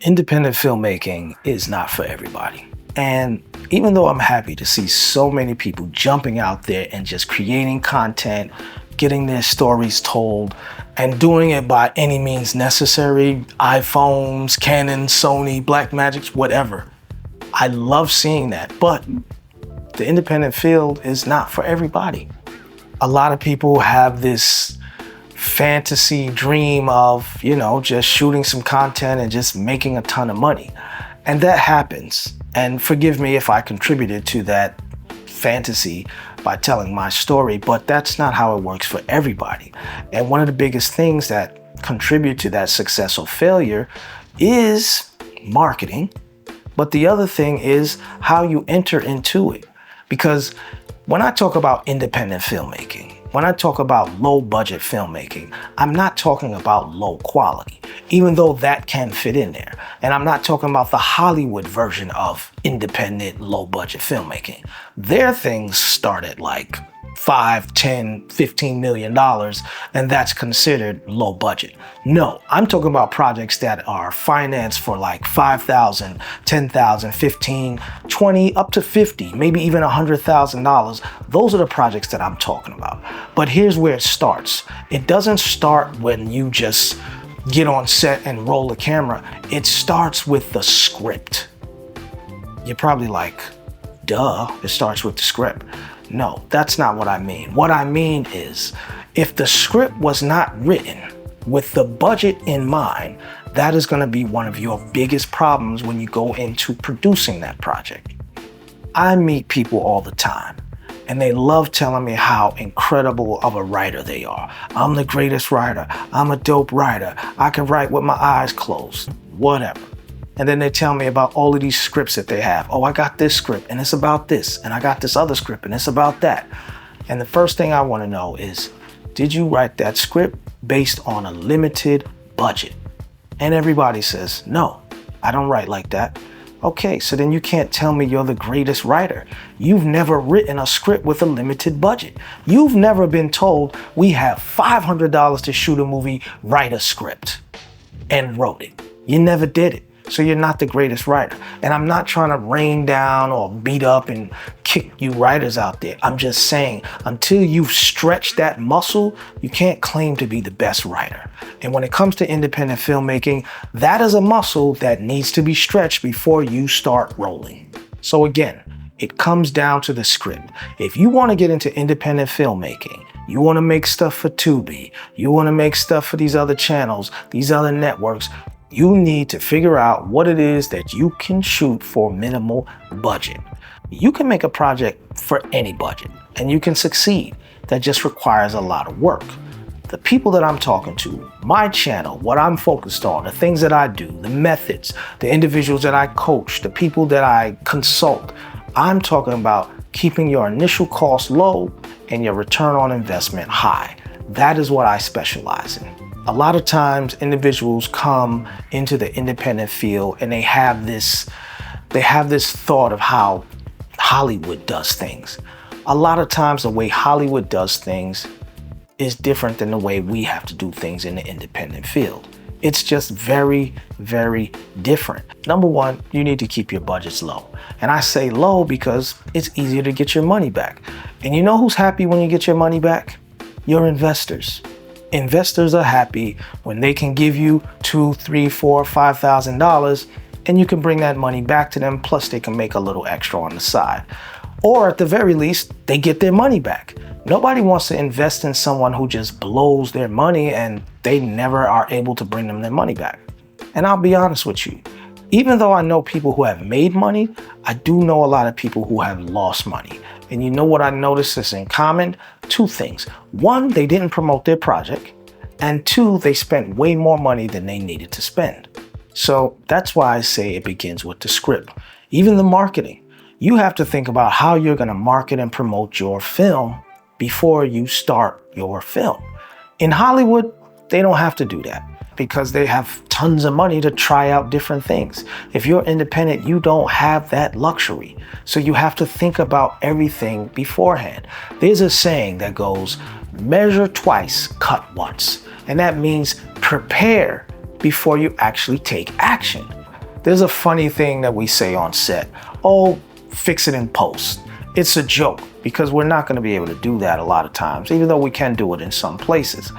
Independent filmmaking is not for everybody. And even though I'm happy to see so many people jumping out there and just creating content, getting their stories told, and doing it by any means necessary, iPhones, Canon, Sony, Blackmagic, whatever. I love seeing that, but the independent field is not for everybody. A lot of people have this fantasy dream of, just shooting some content and just making a ton of money. And that happens. And forgive me if I contributed to that fantasy by telling my story, but that's not how it works for everybody. And one of the biggest things that contribute to that success or failure is marketing. But the other thing is how you enter into it. Because when I talk about independent filmmaking, when I talk about low budget filmmaking, I'm not talking about low quality, even though that can fit in there. And I'm not talking about the Hollywood version of independent low budget filmmaking. Their things start at like $5, $10, $15 million, and that's considered low budget. No, I'm talking about projects that are financed for like $5,000, $10,000, $15,000, $20,000, up to $50,000, maybe even $100,000. Those are the projects that I'm talking about. But here's where it starts. It doesn't start when you just get on set and roll the camera. It starts with the script. You're probably like, duh, it starts with the script. No, that's not what I mean. What I mean is, if the script was not written with the budget in mind, that is going to be one of your biggest problems when you go into producing that project. I meet people all the time, and they love telling me how incredible of a writer they are. I'm the greatest writer. I'm a dope writer. I can write with my eyes closed, whatever. And then they tell me about all of these scripts that they have. Oh, I got this script and it's about this. And I got this other script and it's about that. And the first thing I want to know is, did you write that script based on a limited budget? And everybody says, no, I don't write like that. Okay, so then you can't tell me you're the greatest writer. You've never written a script with a limited budget. You've never been told, we have $500 to shoot a movie, write a script, and wrote it. You never did it. So you're not the greatest writer. And I'm not trying to rain down or beat up and kick you writers out there. I'm just saying, until you've stretched that muscle, you can't claim to be the best writer. And when it comes to independent filmmaking, that is a muscle that needs to be stretched before you start rolling. So again, it comes down to the script. If you want to get into independent filmmaking, you want to make stuff for Tubi, you want to make stuff for these other channels, these other networks, you need to figure out what it is that you can shoot for minimal budget. You can make a project for any budget and you can succeed. That just requires a lot of work. The people that I'm talking to, my channel, what I'm focused on, the things that I do, the methods, the individuals that I coach, the people that I consult, I'm talking about keeping your initial cost low and your return on investment high. That is what I specialize in. A lot of times individuals come into the independent field and they have this thought of how Hollywood does things. A lot of times the way Hollywood does things is different than the way we have to do things in the independent field. It's just very, very different. Number one, you need to keep your budgets low. And I say low because it's easier to get your money back. And you know who's happy when you get your money back? Your investors. Investors are happy when they can give you $2,000, $3,000, $4,000, $5,000 and you can bring that money back to them, plus they can make a little extra on the side. Or at the very least, they get their money back. Nobody wants to invest in someone who just blows their money and they never are able to bring them their money back. And I'll be honest with you, even though I know people who have made money, I do know a lot of people who have lost money. And you know what I noticed is in common? Two things. One, they didn't promote their project. And two, they spent way more money than they needed to spend. So that's why I say it begins with the script. Even the marketing. You have to think about how you're going to market and promote your film before you start your film. In Hollywood, they don't have to do that because they have tons of money to try out different things. If you're independent, you don't have that luxury. So you have to think about everything beforehand. There's a saying that goes, measure twice, cut once. And that means prepare before you actually take action. There's a funny thing that we say on set. Oh, fix it in post. It's a joke because we're not going to be able to do that a lot of times, even though we can do it in some places.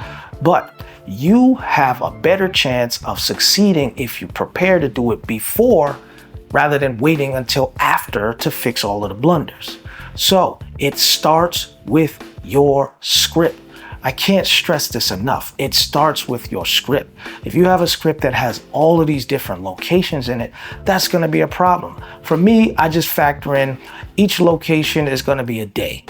But you have a better chance of succeeding if you prepare to do it before rather than waiting until after to fix all of the blunders. So it starts with your script. I can't stress this enough. It starts with your script. If you have a script that has all of these different locations in it, that's going to be a problem. For me, I just factor in each location is going to be a day.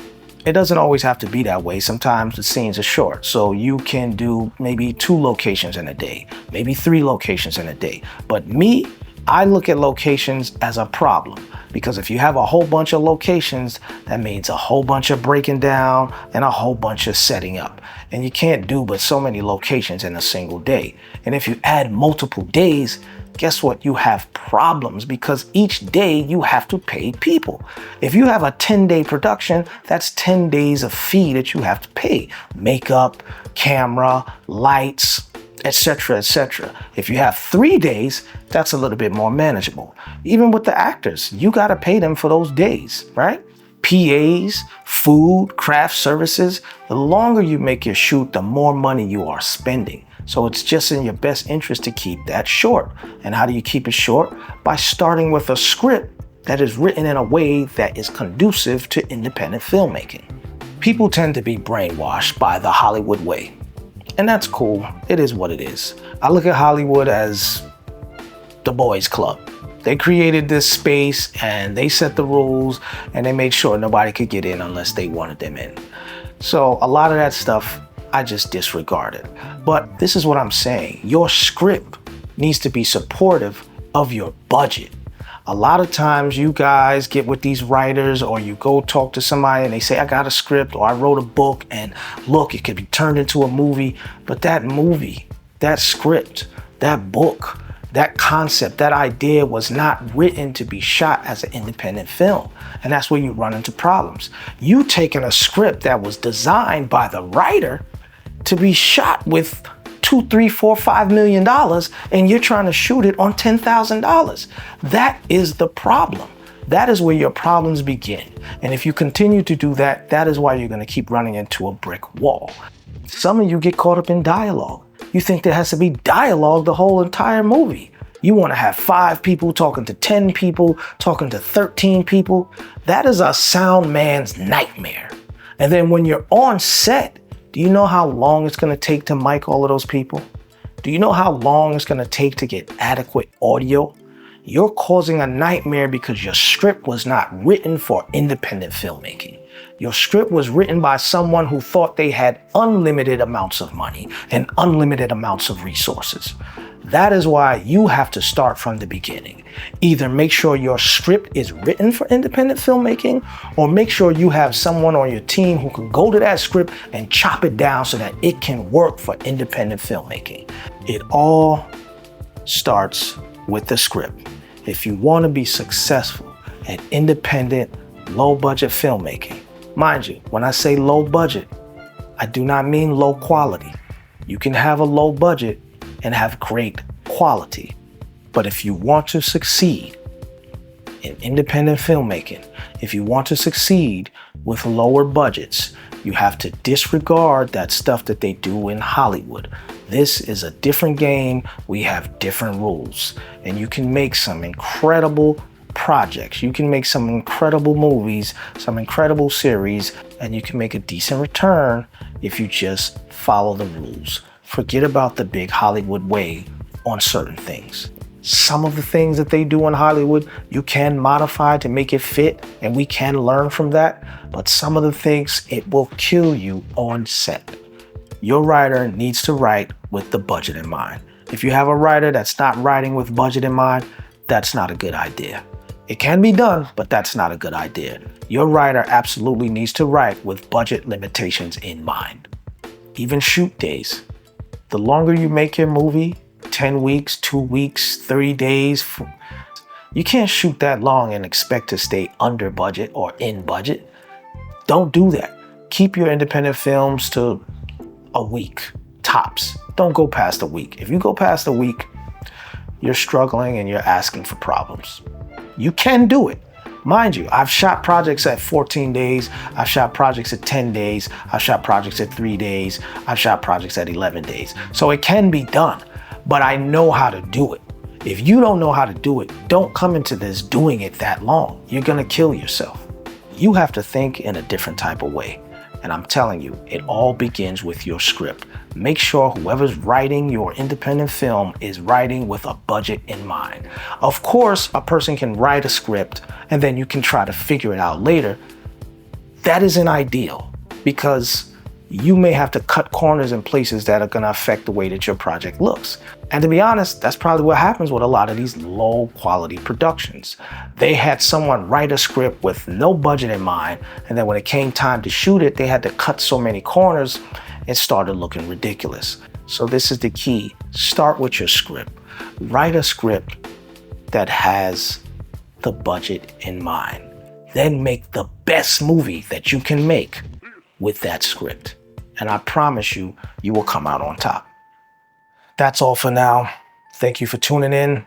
It doesn't always have to be that way. Sometimes the scenes are short. So you can do maybe 2 locations in a day, maybe 3 locations in a day. But me, I look at locations as a problem, because if you have a whole bunch of locations, that means a whole bunch of breaking down and a whole bunch of setting up. And you can't do but so many locations in a single day. And if you add multiple days, guess what? You have problems, because each day you have to pay people. If you have a 10-day production, that's 10 days of fee that you have to pay. Makeup, camera, lights, etc., etc. If you have 3 days, that's a little bit more manageable. Even with the actors, you got to pay them for those days, right? PAs, food, craft services. The longer you make your shoot, the more money you are spending. So it's just in your best interest to keep that short. And how do you keep it short? By starting with a script that is written in a way that is conducive to independent filmmaking. People tend to be brainwashed by the Hollywood way. And that's cool. It is what it is. I look at Hollywood as the boys' club. They created this space and they set the rules and they made sure nobody could get in unless they wanted them in. So a lot of that stuff I just disregarded. But this is what I'm saying. Your script needs to be supportive of your budget. A lot of times you guys get with these writers, or you go talk to somebody and they say, I got a script, or I wrote a book, and look, it could be turned into a movie. But that movie, that script, that book, that concept, that idea was not written to be shot as an independent film. And that's where you run into problems. You taking a script that was designed by the writer to be shot with $2, $3, $4, $5 million, and you're trying to shoot it on $10,000. That is the problem. That is where your problems begin. And if you continue to do that, that is why you're going to keep running into a brick wall. Some of you get caught up in dialogue. You think there has to be dialogue the whole entire movie. You want to have 5 people talking to 10 people, talking to 13 people. That is a sound man's nightmare. And then when you're on set, do you know how long it's going to take to mic all of those people? Do you know how long it's going to take to get adequate audio? You're causing a nightmare because your script was not written for independent filmmaking. Your script was written by someone who thought they had unlimited amounts of money and unlimited amounts of resources. That is why you have to start from the beginning. Either make sure your script is written for independent filmmaking, or make sure you have someone on your team who can go to that script and chop it down so that it can work for independent filmmaking. It all starts with the script. If you want to be successful at independent, low-budget filmmaking, mind you, when I say low budget, I do not mean low quality. You can have a low budget and have great quality. But if you want to succeed in independent filmmaking, if you want to succeed with lower budgets, you have to disregard that stuff that they do in Hollywood. This is a different game. We have different rules, and you can make some incredible projects. You can make some incredible movies, some incredible series, and you can make a decent return if you just follow the rules. Forget about the big Hollywood way on certain things. Some of the things that they do in Hollywood, you can modify to make it fit, and we can learn from that. But some of the things, it will kill you on set. Your writer needs to write with the budget in mind. If you have a writer that's not writing with budget in mind, that's not a good idea. It can be done, but that's not a good idea. Your writer absolutely needs to write with budget limitations in mind. Even shoot days. The longer you make your movie, 10 weeks, 2 weeks, 3 days, you can't shoot that long and expect to stay under budget or in budget. Don't do that. Keep your independent films to a week, tops. Don't go past a week. If you go past a week, you're struggling and you're asking for problems. You can do it. Mind you, I've shot projects at 14 days, I've shot projects at 10 days, I've shot projects at 3 days, I've shot projects at 11 days. So it can be done, but I know how to do it. If you don't know how to do it, don't come into this doing it that long. You're gonna kill yourself. You have to think in a different type of way. And I'm telling you, it all begins with your script. Make sure whoever's writing your independent film is writing with a budget in mind. Of course, a person can write a script and then you can try to figure it out later. That isn't ideal because you may have to cut corners in places that are gonna affect the way that your project looks. And to be honest, that's probably what happens with a lot of these low quality productions. They had someone write a script with no budget in mind, and then when it came time to shoot it, they had to cut so many corners, it started looking ridiculous. So this is the key. Start with your script. Write a script that has the budget in mind. Then make the best movie that you can make with that script. And I promise you, you will come out on top. That's all for now. Thank you for tuning in.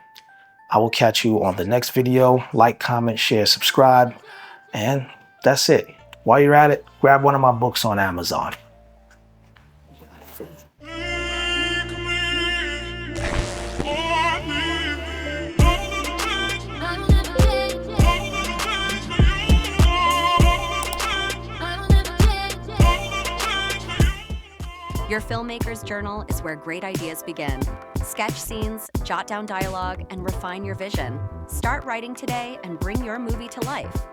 I will catch you on the next video. Like, comment, share, subscribe. And that's it. While you're at it, grab one of my books on Amazon. Your filmmaker's journal is where great ideas begin. Sketch scenes, jot down dialogue, and refine your vision. Start writing today and bring your movie to life.